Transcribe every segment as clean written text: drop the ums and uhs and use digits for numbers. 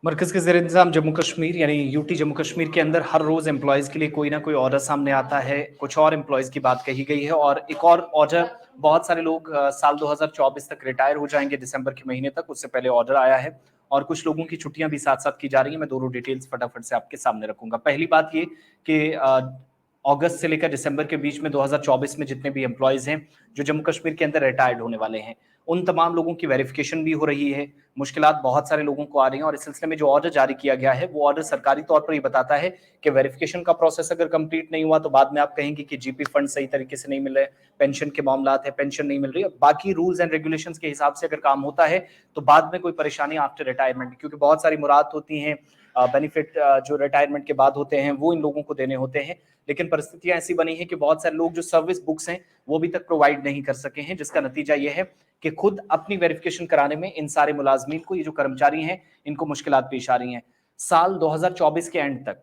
मरकज़ के ज़ेर-इंतज़ाम जम्मू कश्मीर यानी यूटी जम्मू कश्मीर के अंदर हर रोज़ एम्प्लॉइज़ के लिए कोई ना कोई ऑर्डर सामने आता है। कुछ और एम्प्लॉइज़ की बात कही गई है और एक और ऑर्डर बहुत सारे लोग साल 2024 तक रिटायर हो जाएँगे दिसंबर के महीने तक, उससे पहले ऑर्डर आया है और कुछ लोगों की छुट्टियाँ भी साथ-साथ की जा रही हैं। मैं दोनों डिटेल्स फटाफट से आपके सामने रखूँगा। पहली बात ये कि अगस्त से लेकर दिसंबर के बीच में 2024 में जितने भी एम्प्लॉइज़ हैं, जो जम्मू कश्मीर के अंदर रिटायर्ड होने वाले हैं, उन तमाम लोगों की वेरिफिकेशन भी हो रही है। मुश्किलात बहुत सारे लोगों को आ रही हैं और इस सिलसिले में जो ऑर्डर जारी किया गया है, वो ऑर्डर सरकारी तौर पर ये बताता है कि वेरिफिकेशन का प्रोसेस अगर कंप्लीट नहीं हुआ, तो बाद में आप कहेंगे कि जीपी फंड सही तरीके से नहीं मिल रहे, पेंशन के मामलात है, पेंशन नहीं मिल रही है। बाकी रूल्स एंड रेगुलेशंस के हिसाब से अगर काम होता है, तो बाद में कोई परेशानी आफ्टर रिटायरमेंट, क्योंकि बहुत सारी मुराद होती हैं, बेनिफिट जो रिटायरमेंट के बाद होते हैं, वो इन लोगों को देने होते हैं। लेकिन परिस्थितियां ऐसी बनी है कि बहुत सारे लोग जो सर्विस बुक्स हैं, वो अभी तक प्रोवाइड नहीं कर सके हैं, जिसका नतीजा ये है कि खुद अपनी वेरिफिकेशन कराने में इन सारे मुलाजमीन को, ये जो कर्मचारी हैं, इनको मुश्किलात पेश आ रही हैं। साल 2024 के एंड तक,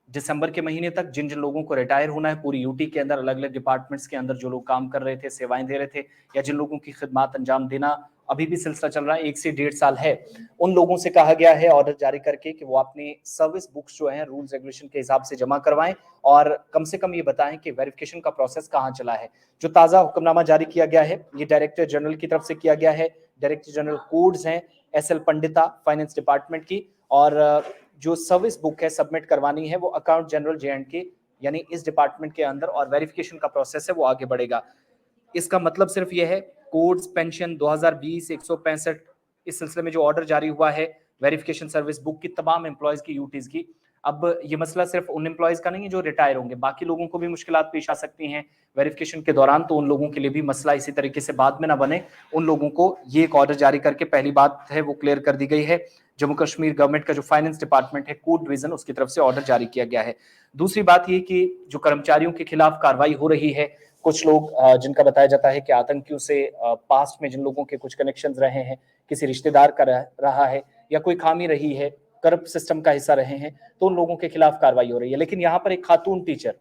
दिसंबर के महीने तक जिन जिन लोगों को रिटायर होना है पूरी यूटी के अंदर, अलग अलग डिपार्टमेंट्स के अंदर जो लोग काम कर रहे थे, सेवाएं दे रहे थे, या जिन लोगों की खिदमत अंजाम देना अभी भी सिलसिला चल रहा है, 1 से 1.5 साल है, उन लोगों से कहा गया है ऑर्डर जारी करके कि वो अपनी सर्विस बुक्स जो हैं रूल्स रेगुलेशन के हिसाब से जमा करवाएं और कम से कम ये बताएं कि वेरिफिकेशन का प्रोसेस कहाँ चला है। जो ताज़ा हुक्मनामा जारी किया गया है, ये डायरेक्टर जनरल की तरफ से किया गया है। डायरेक्टर जनरल कोड्स हैं एसएल पंडिता फाइनेंस डिपार्टमेंट की, और जो सर्विस बुक है सबमिट करवानी है वो अकाउंट जनरल जे&के यानी इस डिपार्टमेंट के अंदर, और वेरिफिकेशन का प्रोसेस है वो आगे बढ़ेगा। इसका मतलब सिर्फ ये है, कोड्स पेंशन 2020 165 इस सिलसिले में जो ऑर्डर जारी हुआ है, वेरिफिकेशन सर्विस बुक की तमाम एम्प्लॉयज की, यूटीज की। अब ये मसला सिर्फ उन एम्प्लॉयज का नहीं है जो रिटायर होंगे, बाकी लोगों को भी मुश्किलात पेश आ सकती हैं वेरिफिकेशन के दौरान, तो उन लोगों के लिए भी मसला इसी तरीके से बाद में ना बने, उन लोगों को ये एक ऑर्डर जारी करके पहली बात है वो क्लियर कर दी गई है। जम्मू कश्मीर गवर्नमेंट का जो फाइनेंस डिपार्टमेंट है, कोड डिवीजन, उसकी तरफ से ऑर्डर जारी किया गया है। दूसरी बात ये कि जो कर्मचारियों के खिलाफ कार्रवाई हो रही है, कुछ लोग जिनका बताया जाता है कि आतंकियों से पास्ट में जिन लोगों के कुछ कनेक्शन रहे हैं, किसी रिश्तेदार का रहा है, या कोई खामी रही है, करप्ट सिस्टम का हिस्सा रहे हैं, तो उन लोगों के खिलाफ कार्रवाई हो रही है। लेकिन यहाँ पर एक खातून टीचर,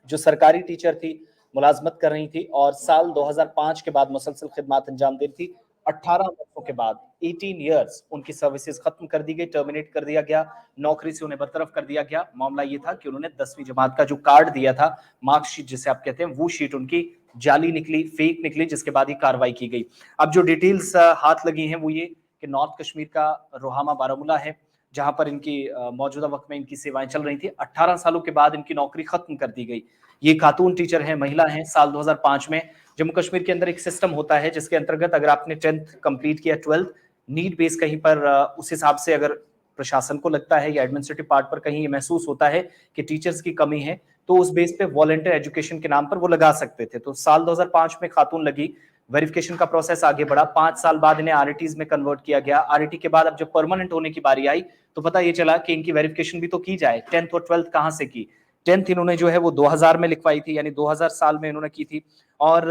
जो सरकारी टीचर थी, मुलाजमत कर रही थी और साल 2005 के बाद मुसलसल खिदमत अंजाम दे रही थी, 18 वर्षों के बाद 18 ईयर्स उनकी सर्विसेज खत्म कर दी गई, टर्मिनेट कर दिया गया, नौकरी से उन्हें बरतरफ कर दिया गया। मामला ये था कि उन्होंने 10वीं जमात का जो कार्ड दिया था, मार्कशीट जिसे आप कहते हैं, वो शीट उनकी जाली निकली, फेक निकली, जिसके बाद ही कार्रवाई की गई। अब जो डिटेल्स हाथ लगी हैं वो ये कि नॉर्थ कश्मीर का रोहामा बारामूला है, जहां पर इनकी मौजूदा वक्त में इनकी सेवाएं चल रही थी। 18 सालों के बाद इनकी नौकरी खत्म कर दी गई। ये खातून टीचर है, महिला है। साल 2005 में जम्मू कश्मीर के अंदर एक सिस्टम होता है जिसके अंतर्गत अगर आपने 10th कंप्लीट किया, 12th नीड बेस कहीं पर उस हिसाब से अगर प्रशासन को लगता है या एडमिनिस्ट्रेटिव पार्ट पर कहीं ये महसूस होता है कि टीचर्स की कमी है, तो उस बेस पे वॉलंटियर एजुकेशन के नाम पर वो लगा सकते थे। तो साल 2005 में खातून लगी, वेरिफिकेशन का प्रोसेस आगे बढ़ा, 5 साल बाद इन्हें आरटीज में कन्वर्ट किया गया। आरटी के बाद अब जब परमानेंट होने की बारी आई, तो पता ये चला कि इनकी वेरिफिकेशन भी तो की जाए। 10th और 12th कहां से की? 10th इन्होंने जो है वो 2000 में लिखवाई थी, यानी 2000 साल में इन्होंने की थी, और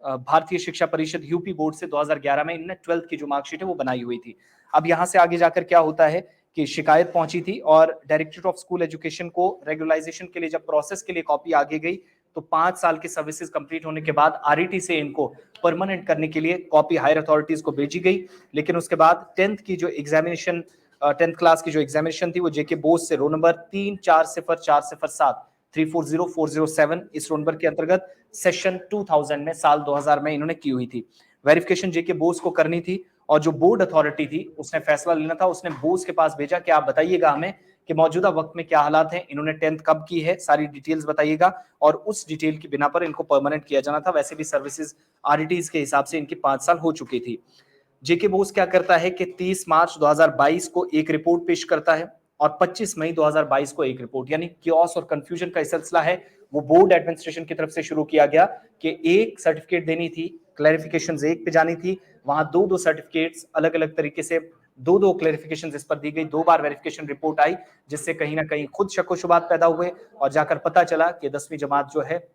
भारतीय शिक्षा परिषद यूपी बोर्ड से 2011 में इन्होंने 12th की जो मार्कशीट है वो बनाई हुई थी। अब यहां से आगे जाकर क्या होता है कि शिकायत पहुंची थी और डायरेक्टरेट ऑफ स्कूल एजुकेशन को रेगुलराइजेशन के लिए जब प्रोसेस के लिए कॉपी आगे गई, तो 5 साल की सर्विसेज कंप्लीट होने के बाद आरईटी से इनको परमानेंट करने के लिए कॉपी हायर अथॉरिटीज को भेजी गई। लेकिन उसके बाद 10th की जो एग्जामिनेशन, 10th क्लास की जो एग्जामिनेशन थी, वो जेके बोस से रोल नंबर 340407 340407 इस रोल नंबर के अंतर्गत सेशन 2000 में, साल 2000 में इन्होंने की हुई थी। वेरिफिकेशन जेके बोस को करनी थी और जो बोर्ड अथॉरिटी थी उसने फैसला लेना था, उसने बोस के पास भेजा कि आप बताइएगा हमें कि मौजूदा वक्त में क्या हालात हैं, इन्होंने 10th कब की है, सारी डिटेल्स बताइएगा, और उस डिटेल की बिना पर इनको परमानेंट किया जाना था। वैसे भी सर्विसेज आरटीज के हिसाब से इनकी 5 साल हो चुकी थी। जेके बोस क्या करता है कि 30 मार्च 2022 को एक रिपोर्ट पेश करता है और 25 मई 2022 को एक रिपोर्ट, यानी कियोस और कंफ्यूजन का सिलसिला है वो बोर्ड एडमिनिस्ट्रेशन की तरफ से शुरू किया गया कि एक सर्टिफिकेट देनी थी, क्लैरिफिकेशंस एक पे जानी थी, वहां दो सर्टिफिकेट्स अलग अलग तरीके से, दो क्लैरिफिकेशन इस पर दी गई, 2 बार वेरिफिकेशन रिपोर्ट आई, जिससे कहीं ना कहीं खुद शक व शुबात पैदा हुए और जाकर पता चला कि 10वीं जमात जो है,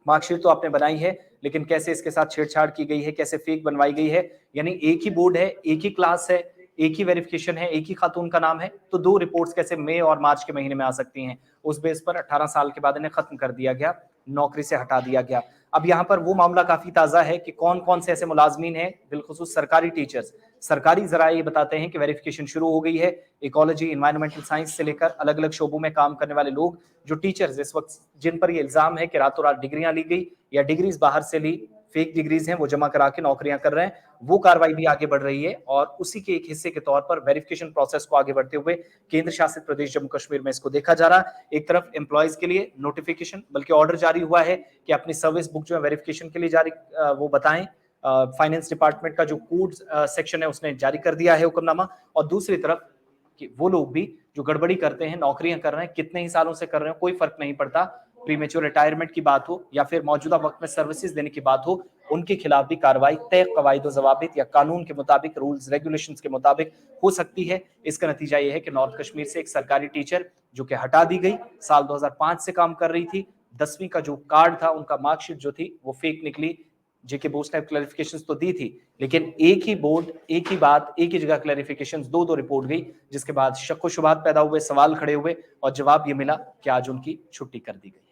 मार्कशीट तो आपने बनाई है लेकिन कैसे इसके साथ छेड़छाड़ की गई है, कैसे फेक बनवाई गई है। यानी एक ही बोर्ड है, एक ही क्लास है, एक ही वेरिफिकेशन है, एक ही खातून का नाम है, तो 2 रिपोर्ट्स कैसे मई और मार्च के महीने में आ सकती हैं। उस बेस पर 18 साल के बाद इन्हें खत्म कर दिया गया, नौकरी से हटा दिया गया। अब यहाँ पर वो मामला काफी ताजा है कि कौन कौन से ऐसे मुलाजमीन हैं, बिलखुसूस सरकारी टीचर्स, सरकारी जराये ये बताते हैं कि वेरिफिकेशन शुरू हो गई है। इकोलॉजी, एनवायरमेंटल साइंस से लेकर अलग-अलग शोबों में काम करने वाले लोग, जो टीचर्स इस वक्त जिन पर ये इल्जाम है कि रातों रात डिग्रियां ली गई या डिग्रीज बाहर से ली, फेक डिग्रीज हैं, वो जमा करा के नौकरियां कर रहे हैं, वो कार्रवाई भी आगे बढ़ रही है। और उसी के एक हिस्से के तौर पर वेरिफिकेशन प्रोसेस को आगे बढ़ते हुए केंद्र शासित प्रदेश जम्मू कश्मीर में इसको देखा जा रहा है। एक तरफ एम्प्लॉयज के लिए नोटिफिकेशन बल्कि ऑर्डर जारी हुआ है कि अपनी सर्विस बुक जो है वेरिफिकेशन के लिए जारी वो बताएं। फाइनेंस डिपार्टमेंट का जो कोड सेक्शन है उसने जारी कर दिया है हुक्मनामा। और दूसरी तरफ कि वो लोग भी जो गड़बड़ी करते हैं, नौकरियां कर रहे हैं, कितने ही सालों से कर रहे हैं, कोई फर्क नहीं पड़ता, प्रीमेच्योर रिटायरमेंट की बात हो या फिर मौजूदा वक्त में सर्विसेज देने की बात हो, उनके खिलाफ भी कार्रवाई तय कवायद जवाबित या कानून के मुताबिक, रूल्स रेगुलेशंस के मुताबिक हो सकती है। इसका नतीजा यह है कि नॉर्थ कश्मीर से एक सरकारी टीचर जो कि हटा दी गई, साल 2005 से काम कर रही थी, 10वीं का जो कार्ड था, उनका मार्कशीट जो थी वो फेक निकली। जेके बोस ने क्लैरिफिकेशंस तो दी थी, लेकिन एक ही बोर्ड, एक ही बात, एक ही जगह क्लैरिफिकेशंस दो रिपोर्ट गई, जिसके बाद शक व शुबहात पैदा हुए, सवाल खड़े हुए और जवाब ये मिला कि आज उनकी छुट्टी कर दी गई।